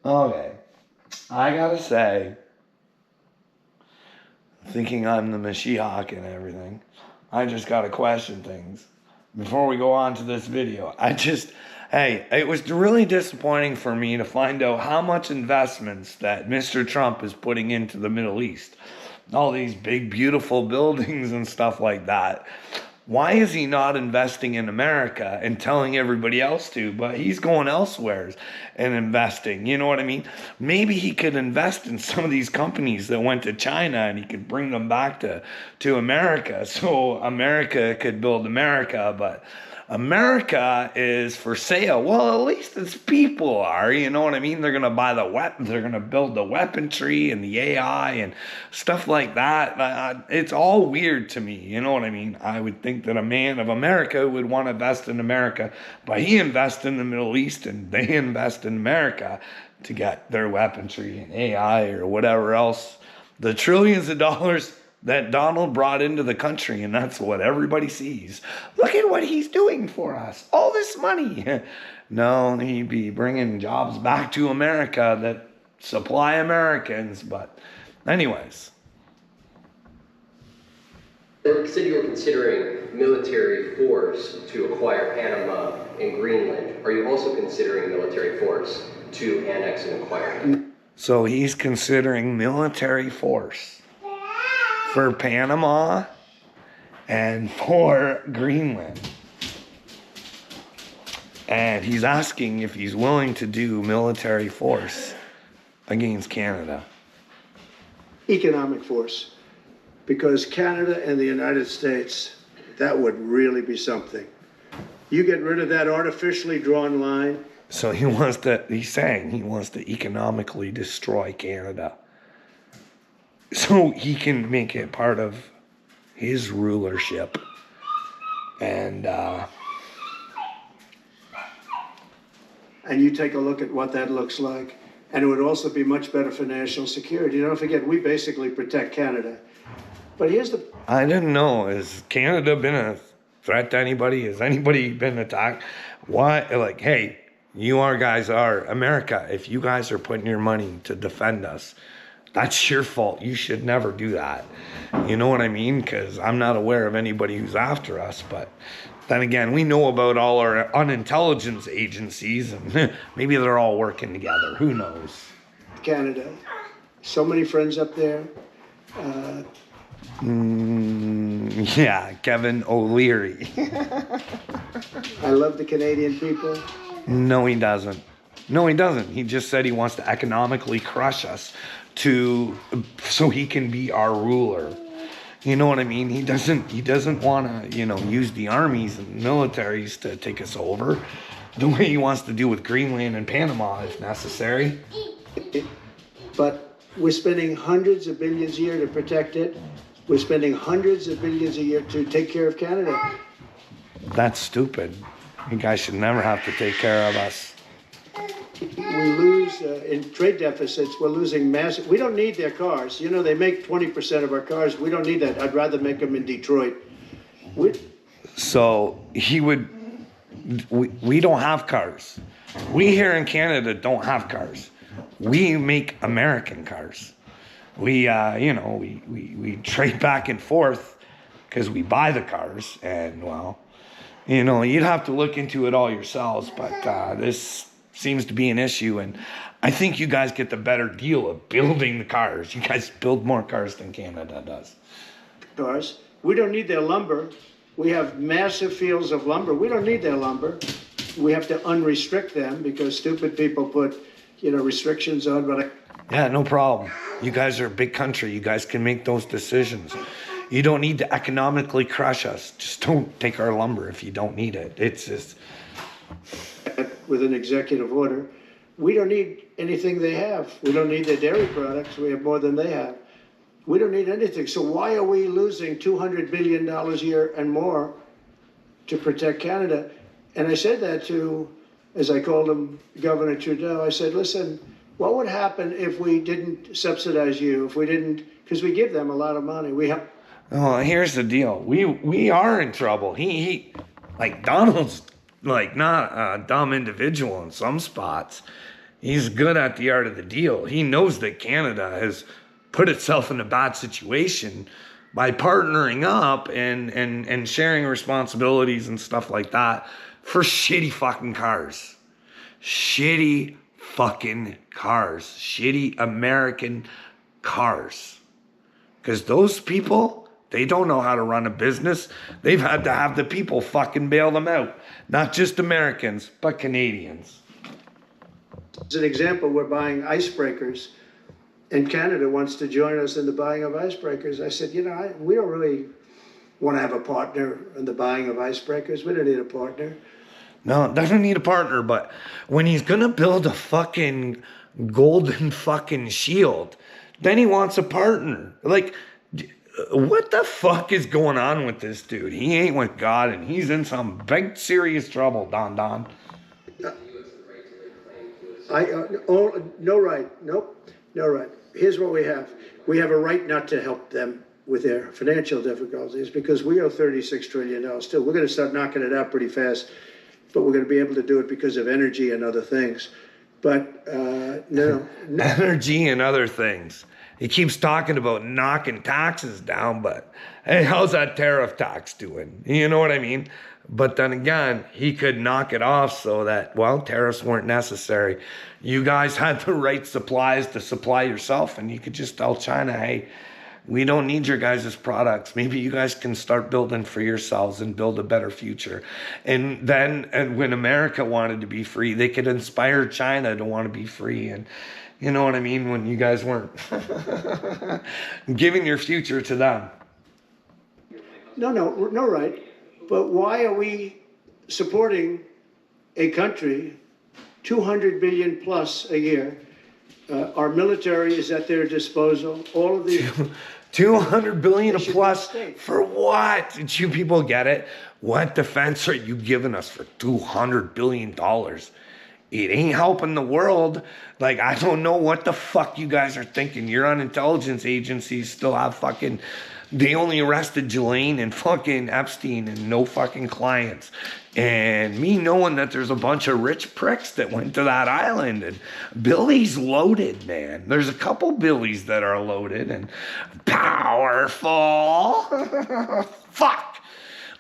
Okay. I gotta say, thinking I'm the Mashiach and everything, I just gotta question things. Before we go on to this video, hey, it was really disappointing for me to find out how much investments that Mr. Trump is putting into the Middle East. All these big, beautiful buildings and stuff like that. Why is he not investing in America and telling everybody else to, but he's going elsewhere and investing? You know what I mean? Maybe he could invest in some of these companies that went to China and he could bring them back to America so America could build America, but America is for sale. Well, at least its people are, you know what I mean? They're going to buy the weapons, they're going to build the weaponry and the AI and stuff like that. It's all weird to me, you know what I mean? I would think that a man of America would want to invest in America, but he invests in the Middle East and they invest in America to get their weaponry and AI or whatever else. The trillions of dollars that Donald brought into the country, and that's what everybody sees. Look at what he's doing for us. All this money. No, he'd be bringing jobs back to America that supply Americans. But anyways. You said you were considering military force to acquire Panama and Greenland. Are you also considering military force to annex and acquire? So he's considering military force for Panama and for Greenland. And he's asking if he's willing to do military force against Canada. Economic force. Because Canada and the United States, that would really be something. You get rid of that artificially drawn line. So he's saying he wants to economically destroy Canada, so he can make it part of his rulership. And you take a look at what that looks like, and it would also be much better for national security. Don't forget, we basically protect Canada. But I didn't know, has Canada been a threat to anybody? Has anybody been attacked? Why? Like, hey, guys are America. If you guys are putting your money to defend us, that's your fault. You should never do that. You know what I mean? Because I'm not aware of anybody who's after us. But then again, we know about all our unintelligence agencies, and maybe they're all working together. Who knows? Canada. So many friends up there. Yeah, Kevin O'Leary. I love the Canadian people. No, he doesn't. No, he doesn't. He just said he wants to economically crush us so he can be our ruler. You know what I mean? He doesn't want to, use the armies and militaries to take us over the way he wants to do with Greenland and Panama if necessary. But we're spending hundreds of billions a year to protect it. We're spending hundreds of billions a year to take care of Canada. That's stupid. You guys should never have to take care of us. We lose in trade deficits. We're losing massive. We don't need their cars. They make 20% of our cars. We don't need that. I'd rather make them in Detroit. So we don't have cars. We here in Canada don't have cars. We make American cars. We trade back and forth because we buy the cars, and you'd have to look into it all yourselves, but this seems to be an issue, and I think you guys get the better deal of building the cars. You guys build more cars than Canada does. Cars. We don't need their lumber. We have massive fields of lumber. We don't need their lumber. We have to unrestrict them because stupid people put, restrictions on. But yeah, no problem. You guys are a big country. You guys can make those decisions. You don't need to economically crush us. Just don't take our lumber if you don't need it. It's just... With an executive order, we don't need anything they have. We don't need their dairy products. We have more than they have. We don't need anything. So why are we losing $200 billion a year and more to protect Canada? And I said that to, as I called him, Governor Trudeau. I said, listen, what would happen if we didn't subsidize you? If we didn't, because we give them a lot of money. Oh, here's the deal. We are in trouble. He Donald's not a dumb individual in some spots. He's good at the art of the deal. He knows that Canada has put itself in a bad situation by partnering up and sharing responsibilities and stuff like that for shitty fucking cars. Shitty fucking cars. Shitty American cars. Because those people, they don't know how to run a business. They've had to have the people fucking bail them out. Not just Americans, but Canadians. As an example, we're buying icebreakers, and Canada wants to join us in the buying of icebreakers. I said, we don't really want to have a partner in the buying of icebreakers. We don't need a partner. No, doesn't need a partner, but when he's gonna build a fucking golden fucking shield, then he wants a partner. Like, what the fuck is going on with this dude? He ain't with God, and he's in some big serious trouble, Don. No right. Nope, no right. Here's what we have. We have a right not to help them with their financial difficulties because we owe $36 trillion still. We're going to start knocking it out pretty fast, but we're going to be able to do it because of energy and other things. But no. Energy and other things. He keeps talking about knocking taxes down, but hey, how's that tariff tax doing? You know what I mean? But then again, he could knock it off so that, well, tariffs weren't necessary. You guys had the right supplies to supply yourself, and you could just tell China, hey, we don't need your guys' products. Maybe you guys can start building for yourselves and build a better future. And then when America wanted to be free, they could inspire China to want to be free. And you know what I mean? When you guys weren't giving your future to them. No, right. But why are we supporting a country, 200 billion plus a year? Our military is at their disposal. All of the 200 billion plus for what? Did you people get it? What defense are you giving us for $200 billion? It ain't helping the world. Like, I don't know what the fuck you guys are thinking. Your intelligence agencies still have fucking... They only arrested Ghislaine and fucking Epstein and no fucking clients. And me knowing that there's a bunch of rich pricks that went to that island. And Billy's loaded, man. There's a couple Billies that are loaded and powerful. Fuck.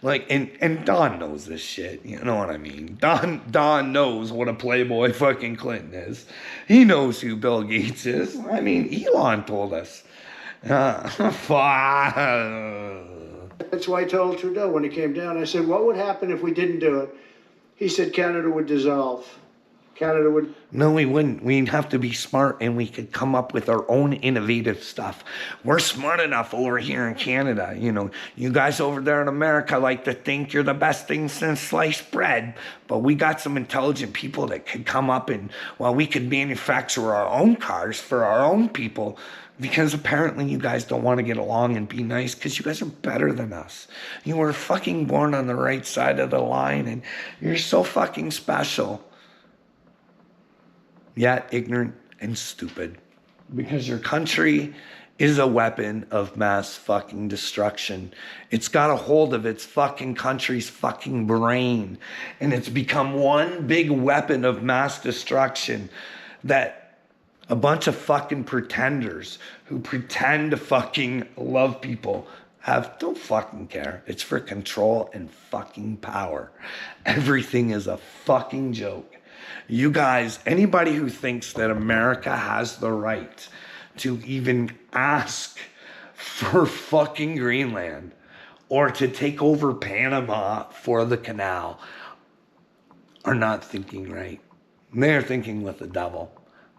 Like, and Don knows this shit. You know what I mean? Don knows what a playboy fucking Clinton is. He knows who Bill Gates is. I mean, Elon told us. That's why I told Trudeau when he came down, I said, what would happen if we didn't do it? He said Canada would dissolve. Canada would... No, we wouldn't. We'd have to be smart and we could come up with our own innovative stuff. We're smart enough over here in Canada. You know, you guys over there in America like to think you're the best thing since sliced bread. But we got some intelligent people that could come up and, well, we could manufacture our own cars for our own people. Because apparently you guys don't want to get along and be nice because you guys are better than us. You were fucking born on the right side of the line and you're so fucking special. Yet ignorant and stupid. Because your country is a weapon of mass fucking destruction. It's got a hold of its fucking country's fucking brain. And it's become one big weapon of mass destruction that a bunch of fucking pretenders who pretend to fucking love people don't fucking care. It's for control and fucking power. Everything is a fucking joke. You guys, anybody who thinks that America has the right to even ask for fucking Greenland or to take over Panama for the canal are not thinking right. They're thinking with the devil.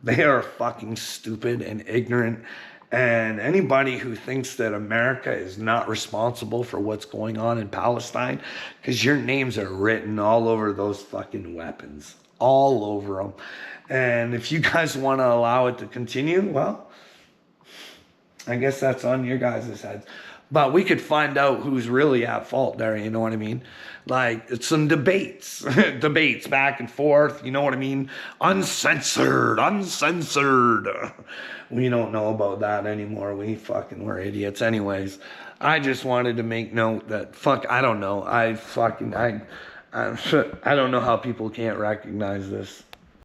They are fucking stupid and ignorant. And anybody who thinks that America is not responsible for what's going on in Palestine, because your names are written all over those fucking weapons. All over them. And if you guys want to allow it to continue, well, I guess that's on your guys' heads. But we could find out who's really at fault there, you know what I mean? Like, it's some debates. Debates back and forth, you know what I mean? Uncensored. We don't know about that anymore. We're idiots. Anyways, I just wanted to make note that, I don't know. I don't know how people can't recognize this.